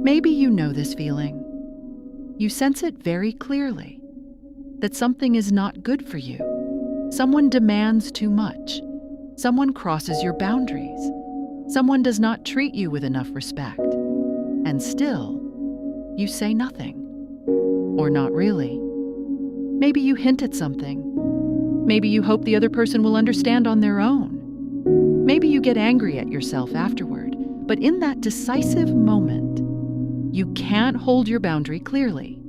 Maybe you know this feeling. You sense it very clearly, that something is not good for you. Someone demands too much. Someone crosses your boundaries. Someone does not treat you with enough respect. And still, you say nothing. Or not really. Maybe you hint at something. Maybe you hope the other person will understand on their own. Maybe you get angry at yourself afterward. But in that decisive moment, you can't hold your boundary clearly.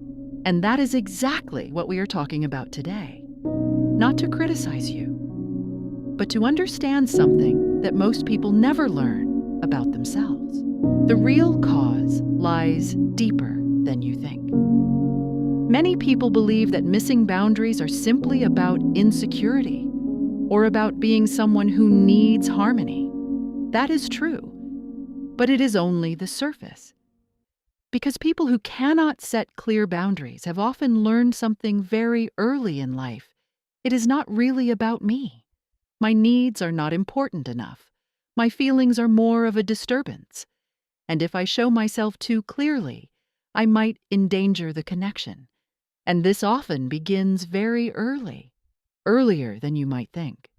And that is exactly what we are talking about today. Not to criticize you, but to understand something that most people never learn about themselves. The real cause lies deeper than you think. Many people believe that missing boundaries are simply about insecurity or about being someone who needs harmony. That is true, but it is only the surface. Because people who cannot set clear boundaries have often learned something very early in life. It is not really about me. My needs are not important enough. My feelings are more of a disturbance. And if I show myself too clearly, I might endanger the connection. And this often begins very early, earlier than you might think.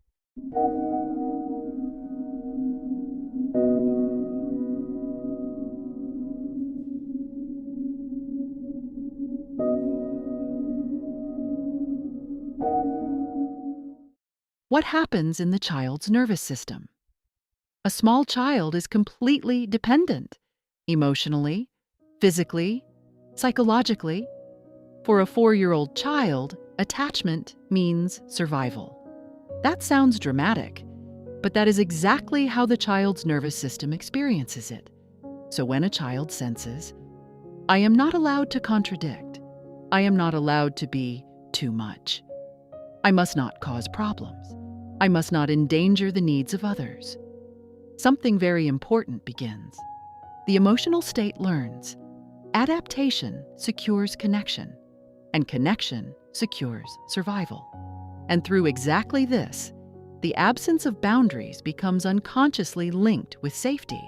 What happens in the child's nervous system? A small child is completely dependent, emotionally, physically, psychologically. For a 4-year-old child, attachment means survival. That sounds dramatic, but that is exactly how the child's nervous system experiences it. So when a child senses, I am not allowed to contradict, I am not allowed to be too much, I must not cause problems, I must not endanger the needs of others, something very important begins. The emotional state learns. Adaptation secures connection, and connection secures survival. And through exactly this, the absence of boundaries becomes unconsciously linked with safety,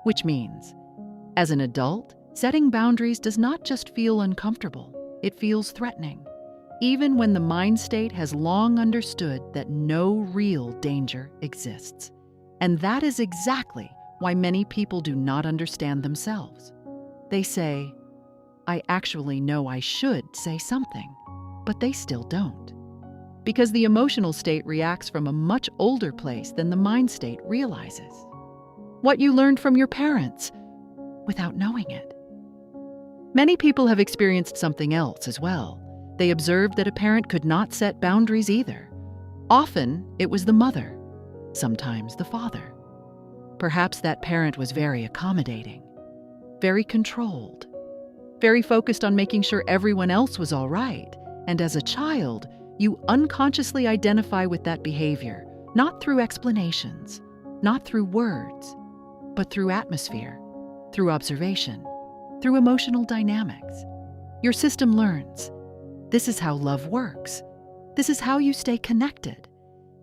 which means, as an adult, setting boundaries does not just feel uncomfortable, it feels threatening, even when the mind state has long understood that no real danger exists. And that is exactly why many people do not understand themselves. They say, I actually know I should say something, but they still don't. Because the emotional state reacts from a much older place than the mind state realizes. What you learned from your parents without knowing it. Many people have experienced something else as well. They observed that a parent could not set boundaries either. Often it was the mother, sometimes the father. Perhaps that parent was very accommodating, very controlled, very focused on making sure everyone else was all right. And as a child, you unconsciously identify with that behavior, not through explanations, not through words, but through atmosphere, through observation, through emotional dynamics. Your system learns. This is how love works. This is how you stay connected.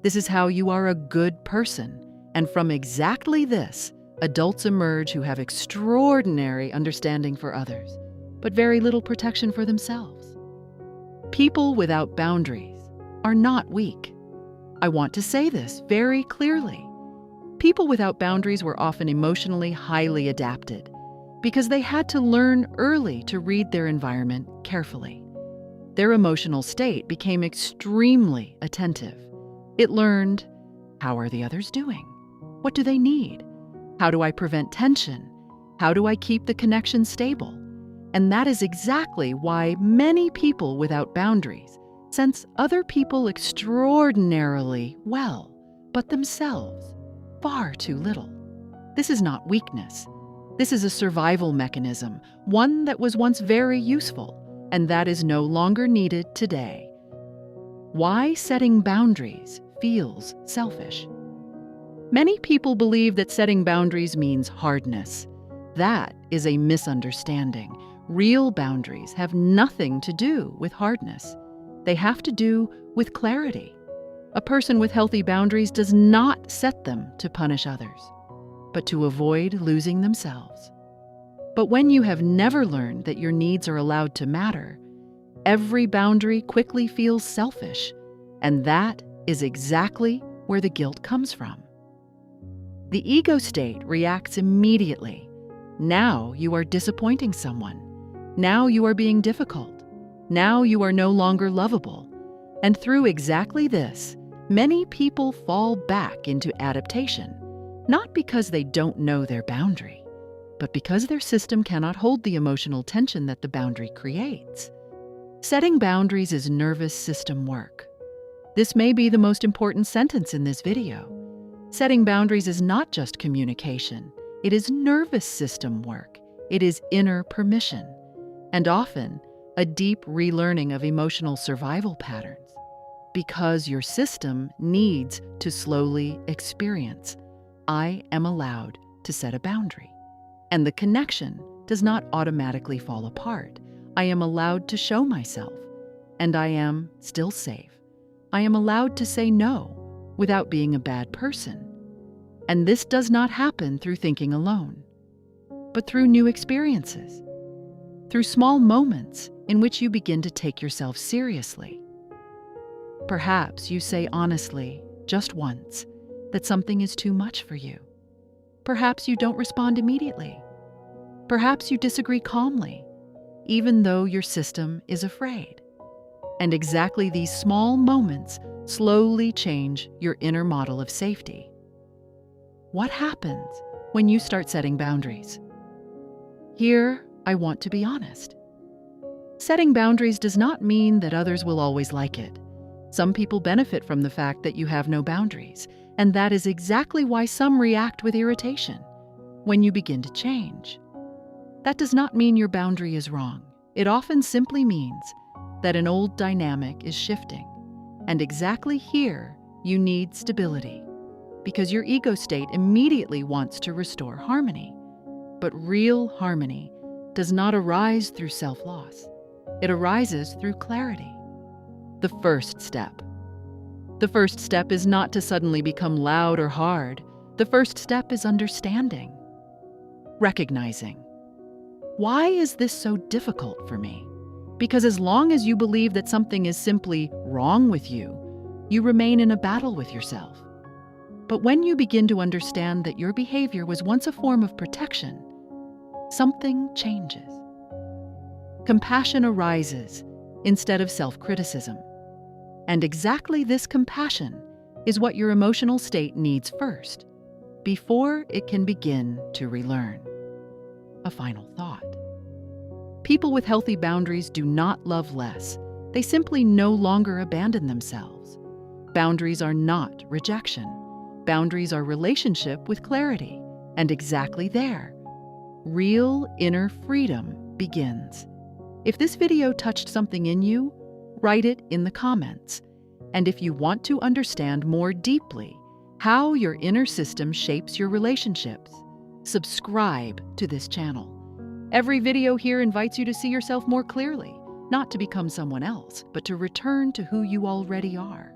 This is how you are a good person. And from exactly this, adults emerge who have extraordinary understanding for others, but very little protection for themselves. People without boundaries are not weak. I want to say this very clearly. People without boundaries were often emotionally highly adapted because they had to learn early to read their environment carefully. Their emotional state became extremely attentive. It learned, how are the others doing? What do they need? How do I prevent tension? How do I keep the connection stable? And that is exactly why many people without boundaries sense other people extraordinarily well, but themselves far too little. This is not weakness. This is a survival mechanism, one that was once very useful, and that is no longer needed today. Why setting boundaries feels selfish. Many people believe that setting boundaries means hardness. That is a misunderstanding. Real boundaries have nothing to do with hardness. They have to do with clarity. A person with healthy boundaries does not set them to punish others, but to avoid losing themselves. But when you have never learned that your needs are allowed to matter, every boundary quickly feels selfish, and that is exactly where the guilt comes from. The ego state reacts immediately. Now you are disappointing someone. Now you are being difficult. Now you are no longer lovable. And through exactly this, many people fall back into adaptation, not because they don't know their boundary, but because their system cannot hold the emotional tension that the boundary creates. Setting boundaries is nervous system work. This may be the most important sentence in this video. Setting boundaries is not just communication. It is nervous system work. It is inner permission, and often a deep relearning of emotional survival patterns, because your system needs to slowly experience, I am allowed to set a boundary. And the connection does not automatically fall apart. I am allowed to show myself, and I am still safe. I am allowed to say no without being a bad person. And this does not happen through thinking alone, but through new experiences, through small moments in which you begin to take yourself seriously. Perhaps you say honestly, just once, that something is too much for you. Perhaps you don't respond immediately. Perhaps you disagree calmly, even though your system is afraid. And exactly these small moments slowly change your inner model of safety. What happens when you start setting boundaries? Here, I want to be honest. Setting boundaries does not mean that others will always like it. Some people benefit from the fact that you have no boundaries, and that is exactly why some react with irritation when you begin to change. That does not mean your boundary is wrong. It often simply means that an old dynamic is shifting, and exactly here you need stability, because your ego state immediately wants to restore harmony. But real harmony does not arise through self-loss. It arises through clarity. The first step. The first step is not to suddenly become loud or hard. The first step is understanding, recognizing. Why is this so difficult for me? Because as long as you believe that something is simply wrong with you, you remain in a battle with yourself. But when you begin to understand that your behavior was once a form of protection, something changes. Compassion arises instead of self-criticism. And exactly this compassion is what your emotional state needs first, before it can begin to relearn. A final thought. People with healthy boundaries do not love less. They simply no longer abandon themselves. Boundaries are not rejection. Boundaries are relationship with clarity. And exactly there, real inner freedom begins. If this video touched something in you, write it in the comments. And if you want to understand more deeply how your inner system shapes your relationships, subscribe to this channel. Every video here invites you to see yourself more clearly, not to become someone else, but to return to who you already are.